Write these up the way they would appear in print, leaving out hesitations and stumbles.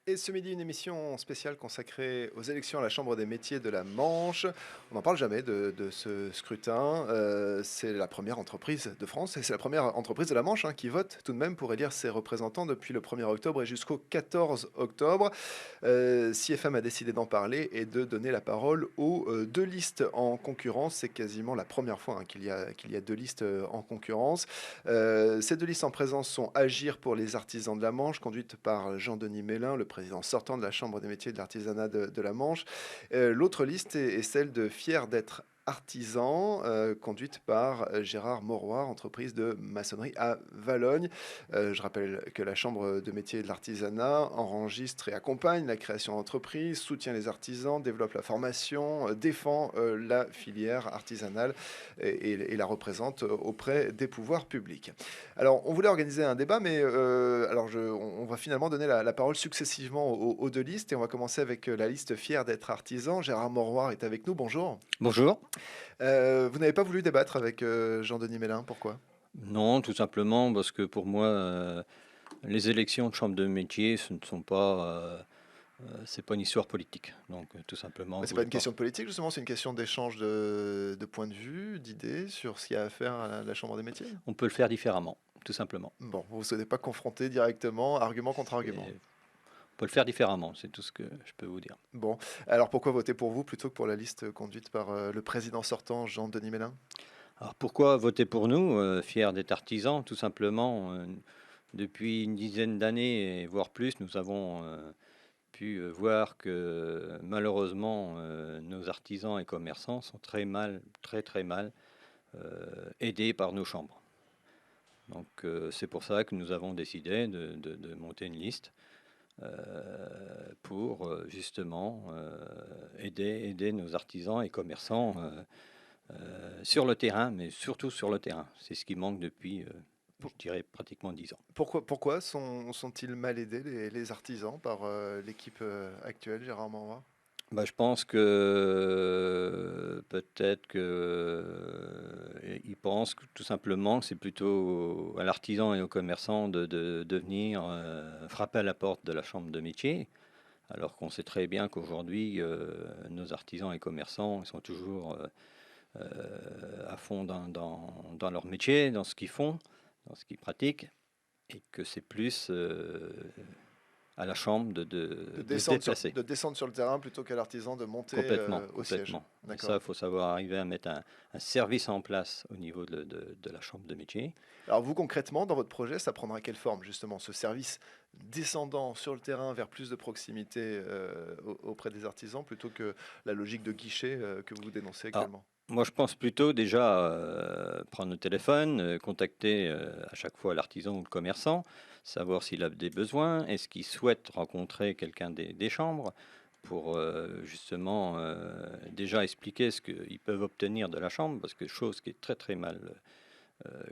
Et ce midi, une émission spéciale consacrée aux élections à la Chambre des métiers de la Manche. On n'en parle jamais de ce scrutin. C'est la première entreprise de France et c'est la première entreprise de la Manche qui vote tout de même pour élire ses représentants depuis le 1er octobre et jusqu'au 14 octobre. CFM a décidé d'en parler et de donner la parole aux deux listes en concurrence. C'est quasiment la première fois qu'il y a deux listes en concurrence. Ces deux listes en présence sont Agir pour les artisans de la Manche, conduite par Jean-Denis Mélin, le président sortant de la Chambre des métiers et de l'artisanat de la Manche. L'autre liste est celle de Fier d'être artisan, conduite par Gérard Mauroy, entreprise de maçonnerie à Valogne. Je rappelle que la Chambre de métiers et de l'artisanat enregistre et accompagne la création d'entreprises, soutient les artisans, développe la formation, défend la filière artisanale et la représente auprès des pouvoirs publics. Alors, on voulait organiser un débat, mais on va finalement donner la parole successivement aux deux listes. Et on va commencer avec la liste Fier d'être artisan. Gérard Mauroy est avec nous. Bonjour. Bonjour. Vous n'avez pas voulu débattre avec Jean-Denis Mélin. Pourquoi? Non, tout simplement parce que pour moi, les élections de chambre de métier, ce ne sont pas, c'est pas une histoire politique. Donc, tout simplement, je C'est pas voulais une pas. question de politique, justement, c'est une question d'échange de points de vue, d'idées sur ce qu'il y a à faire à la Chambre des métiers. On peut le faire différemment, tout simplement. Bon, vous ne souhaitez pas confronter directement, argument contre argument. On peut le faire différemment, c'est tout ce que je peux vous dire. Bon, alors pourquoi voter pour vous plutôt que pour la liste conduite par le président sortant, Jean-Denis Mélin? Alors, pourquoi voter pour nous, fiers d'être artisans? Tout simplement, depuis une dizaine d'années, voire plus, nous avons pu voir que malheureusement, nos artisans et commerçants sont très mal, très très mal aidés par nos chambres. Donc c'est pour ça que nous avons décidé de monter une liste pour justement aider nos artisans et commerçants sur le terrain, mais surtout sur le terrain. C'est ce qui manque depuis, je dirais, pratiquement 10 ans. Pourquoi sont-ils mal aidés, les artisans, par l'équipe actuelle, Gérard Mauroy? Bah, je pense que peut-être que ils pensent que, tout simplement, que c'est plutôt à l'artisan et aux commerçants de venir frapper à la porte de la chambre de métier, alors qu'on sait très bien qu'aujourd'hui, nos artisans et commerçants sont toujours à fond dans leur métier, dans ce qu'ils font, dans ce qu'ils pratiquent, et que c'est plus à la chambre de se déplacer. De descendre sur le terrain plutôt qu'à l'artisan de monter Complètement, au siège. complètement. Et ça, D'accord. il faut savoir arriver à mettre un service en place au niveau de la chambre de métier. Alors vous, concrètement, dans votre projet, ça prendra quelle forme, justement, ce service descendant sur le terrain vers plus de proximité auprès des artisans, plutôt que la logique de guichet que vous dénoncez Alors, actuellement? moi, je pense plutôt déjà prendre le téléphone, contacter à chaque fois l'artisan ou le commerçant, savoir s'il a des besoins, est-ce qu'il souhaite rencontrer quelqu'un des chambres pour justement déjà expliquer ce qu'ils peuvent obtenir de la chambre, parce que chose qui est très très mal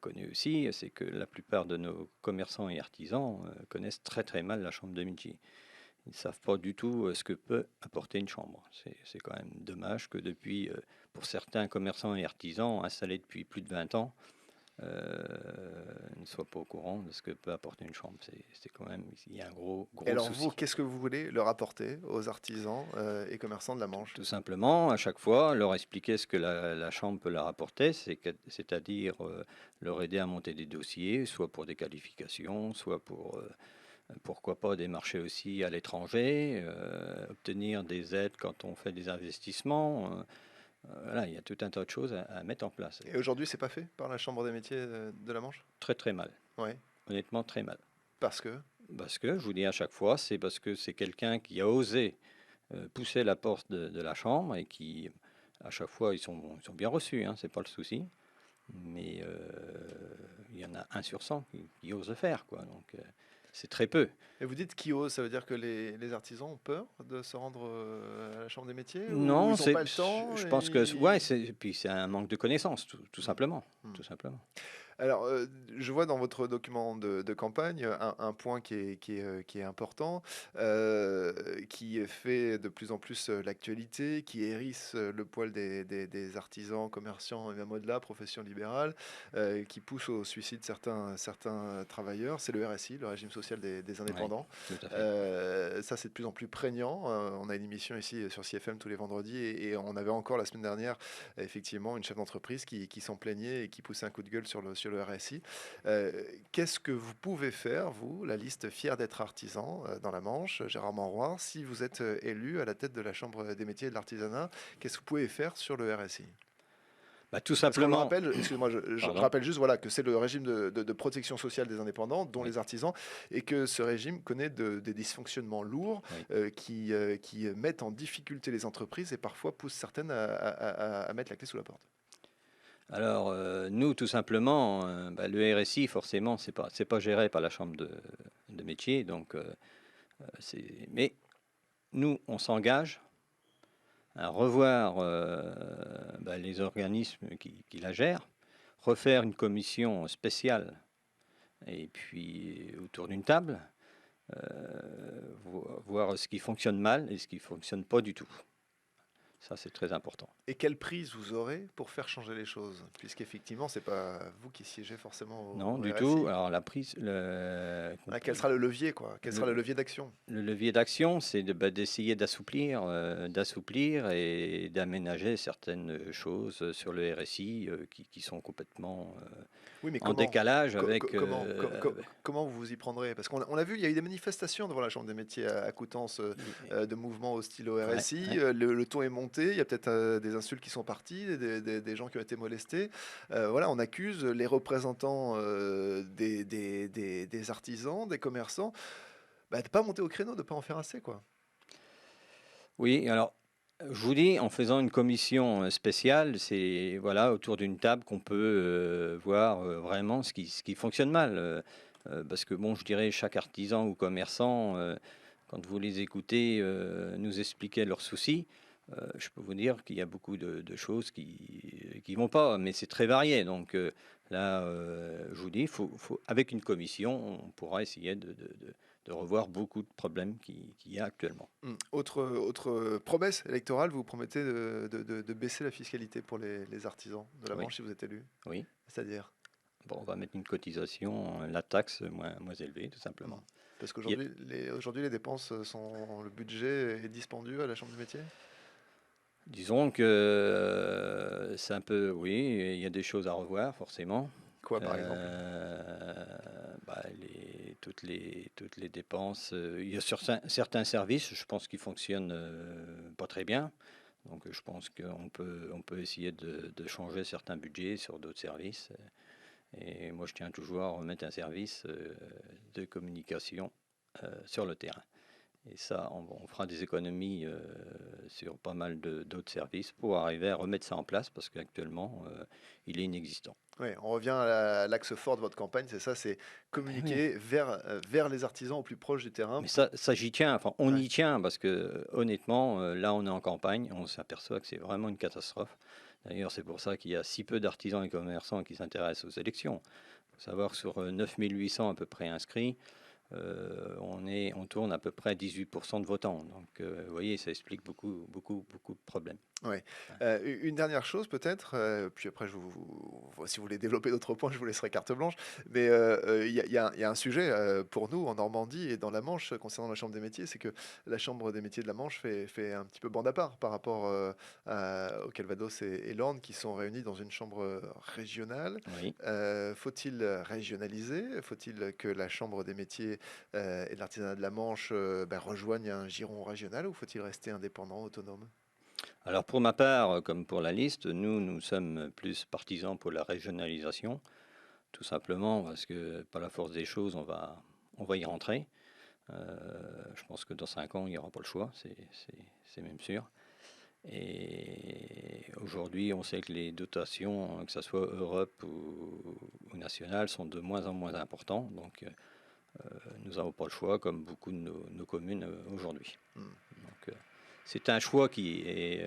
connue aussi, c'est que la plupart de nos commerçants et artisans connaissent très très mal la chambre de métier. Ils ne savent pas du tout ce que peut apporter une chambre. C'est quand même dommage que depuis, pour certains commerçants et artisans installés depuis plus de 20 ans, ne soient pas au courant de ce que peut apporter une chambre. C'est quand même, il y a un gros, Et gros alors vous, souci. qu'est-ce que vous voulez leur apporter aux artisans et commerçants de la Manche? Tout simplement, à chaque fois, leur expliquer ce que la chambre peut leur apporter, c'est-à-dire leur aider à monter des dossiers, soit pour des qualifications, soit pour pourquoi pas des marchés aussi à l'étranger, obtenir des aides quand on fait des investissements. Voilà, il y a tout un tas de choses à mettre en place. Et aujourd'hui, c'est pas fait par la Chambre des métiers de la Manche? Très très mal, Oui. honnêtement très mal. Parce que? Parce que, je vous dis à chaque fois, c'est parce que c'est quelqu'un qui a osé pousser la porte de la chambre et qui, à chaque fois, ils sont bien reçus, hein, c'est pas le souci. Mais il y en a 1 sur 100 qui ose le faire, quoi. Donc c'est très peu. Et vous dites qui ose, ça veut dire que les artisans ont peur de se rendre à la Chambre des métiers ou Non, ils n'ont pas le temps je pense que, ouais, et... puis c'est un manque de connaissances, tout Hmm. simplement, Hmm. tout simplement. Alors, je vois dans votre document de campagne un point qui est important, qui fait de plus en plus l'actualité, qui hérisse le poil des artisans, commerçants et même au-delà, professions libérales, qui pousse au suicide certains travailleurs. C'est le RSI, le régime social des Oui, indépendants. tout à fait. Ça, c'est de plus en plus prégnant. On a une émission ici sur CFM tous les vendredis et on avait encore la semaine dernière effectivement une chef d'entreprise qui s'en plaignait et qui poussait un coup de gueule sur le RSI. Euh, Qu'est-ce que vous pouvez faire, vous, la liste fier d'être artisan dans la Manche, Gérard Manroy, si vous êtes élu à la tête de la Chambre des métiers et de l'artisanat, qu'est-ce que vous pouvez faire sur le RSI? Bah, tout Parce qu'on le simplement, rappelle, excusez-moi, je pardon. rappelle juste voilà, que c'est le régime de protection sociale des indépendants, dont Oui, les artisans, et que ce régime connaît des dysfonctionnements lourds oui. qui mettent en difficulté les entreprises et parfois poussent certaines à mettre la clé sous la porte. Alors, nous, tout simplement, bah, le RSI, forcément, c'est pas géré par la chambre de métier, donc mais nous, on s'engage à revoir bah, les organismes qui la gèrent, refaire une commission spéciale et puis autour d'une table, voir ce qui fonctionne mal et ce qui fonctionne pas du tout. Ça, c'est très important. Et quelle prise vous aurez pour faire changer les choses? Puisqu'effectivement, c'est pas vous qui siégez forcément Non, au du tout. RSI. Alors la prise, Ah, quel sera le levier, quoi? Quel sera le le- levier d'action? le levier d'action, c'est d'essayer d'assouplir et d'aménager certaines choses sur le RSI qui sont complètement Oui, mais en comment? décalage avec. Comment vous vous y prendrez? Parce qu'on a vu, il y a eu des manifestations devant la Chambre des métiers à Coutances, de mouvements hostiles au Ouais, RSI. ouais. Le ton est monté. Il y a peut-être des insultes qui sont parties, des gens qui ont été molestés. Voilà, on accuse les représentants des artisans, des commerçants, bah, de ne pas monter au créneau, de ne pas en faire assez, quoi. Oui, alors je vous dis, en faisant une commission spéciale, c'est voilà autour d'une table qu'on peut voir vraiment ce qui fonctionne mal. Parce que bon, je dirais chaque artisan ou commerçant, quand vous les écoutez nous expliquer leurs soucis, je peux vous dire qu'il y a beaucoup de choses qui vont pas, mais c'est très varié. Donc là, je vous dis, avec une commission, on pourra essayer de revoir beaucoup de problèmes qu'il y a actuellement. Autre promesse électorale, vous promettez de baisser la fiscalité pour les artisans de la Oui, Manche si vous êtes élu. oui. C'est-à-dire? Bon, on va mettre une cotisation, la taxe moins élevée, tout Hmm. simplement. Parce Il y a- qu'aujourd'hui, les dépenses sont. Le budget est dispendieux à la Chambre du métier? disons que c'est un peu, oui, il y a des choses à revoir, forcément. Quoi, par exemple? Bah, toutes les dépenses. Il y a certains services, je pense, qui fonctionnent pas très bien. Donc, je pense qu'on peut essayer de changer certains budgets sur d'autres services. Et moi, je tiens toujours à remettre un service de communication sur le terrain. Et ça, on fera des économies sur pas mal d'autres services pour arriver à remettre ça en place parce qu'actuellement, il est inexistant. Oui, on revient à l'axe fort de votre campagne, c'est ça, c'est Eh oui, communiquer vers les artisans au plus proche du terrain. mais ça j'y tiens, enfin, on Ouais. y tient parce que honnêtement, là, on est en campagne, on s'aperçoit que c'est vraiment une catastrophe. D'ailleurs, c'est pour ça qu'il y a si peu d'artisans et commerçants qui s'intéressent aux élections. Il faut savoir que sur 9800 à peu près inscrits, on tourne à peu près à 18% de votants. Donc, vous voyez, ça explique beaucoup, beaucoup, beaucoup de problèmes. Ouais. Ouais. Une dernière chose peut-être, puis après si vous voulez développer d'autres points, je vous laisserai carte blanche. Mais il y a un sujet pour nous en Normandie et dans la Manche concernant la Chambre des métiers, c'est que la Chambre des métiers de la Manche fait un petit peu bande à part par rapport au Calvados et l'Orne qui sont réunis dans une chambre régionale. Oui. Faut-il régionaliser? Faut-il que la Chambre des métiers et de l'artisanat de la Manche rejoigne un giron régional ou faut-il rester indépendant, autonome? Alors pour ma part, comme pour la liste, nous sommes plus partisans pour la régionalisation, tout simplement parce que par la force des choses, on va y rentrer. Je pense que dans 5 ans, il n'y aura pas le choix, c'est même sûr. Et aujourd'hui, on sait que les dotations, que ce soit Europe ou nationales, sont de moins en moins importantes. Donc nous n'avons pas le choix, comme beaucoup de nos communes aujourd'hui. Hmm. Donc c'est un choix qui est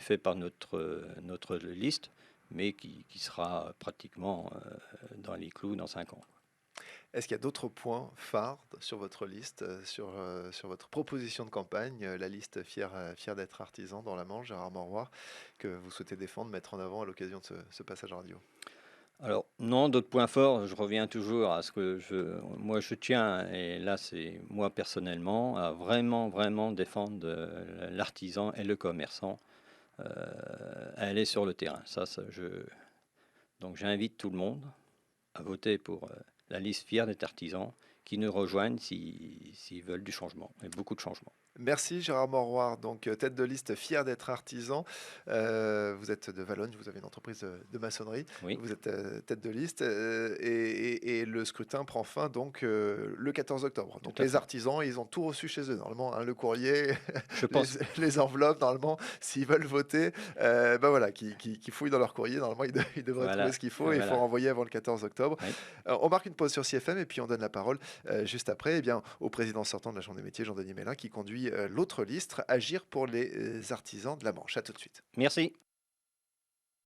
fait par notre liste, mais qui sera pratiquement dans les clous dans 5 ans. Est-ce qu'il y a d'autres points phares sur votre liste, sur votre proposition de campagne, la liste fier d'être artisan dans la Manche, Gérard Mauroir, que vous souhaitez défendre, mettre en avant à l'occasion de ce passage radio? Alors non, d'autres points forts, je reviens toujours à ce que moi je tiens, et là c'est moi personnellement, à vraiment, vraiment défendre l'artisan et le commerçant, à aller sur le terrain. Donc j'invite tout le monde à voter pour la liste fière des artisans qui nous rejoignent s'ils veulent du changement, et beaucoup de changements. Merci Gérard Mauroir, donc tête de liste fier d'être artisan. Vous êtes de Valognes, vous avez une entreprise de maçonnerie, Oui, vous êtes tête de liste et le scrutin prend fin donc le 14 octobre. tout Donc à les fait. artisans, ils ont tout reçu chez eux normalement, hein, le courrier, Je les, pense, les enveloppes normalement, s'ils veulent voter, ben voilà, qui fouillent dans leur courrier, normalement ils devraient trouver voilà, ce qu'il faut et il faut voilà, renvoyer avant le 14 octobre. oui. On marque une pause sur CFM et puis on donne la parole juste après, eh bien, au président sortant de la Chambre des métiers, Jean-Denis Mélin, qui conduit l'autre liste, Agir pour les artisans de la Manche. À tout de suite. Merci.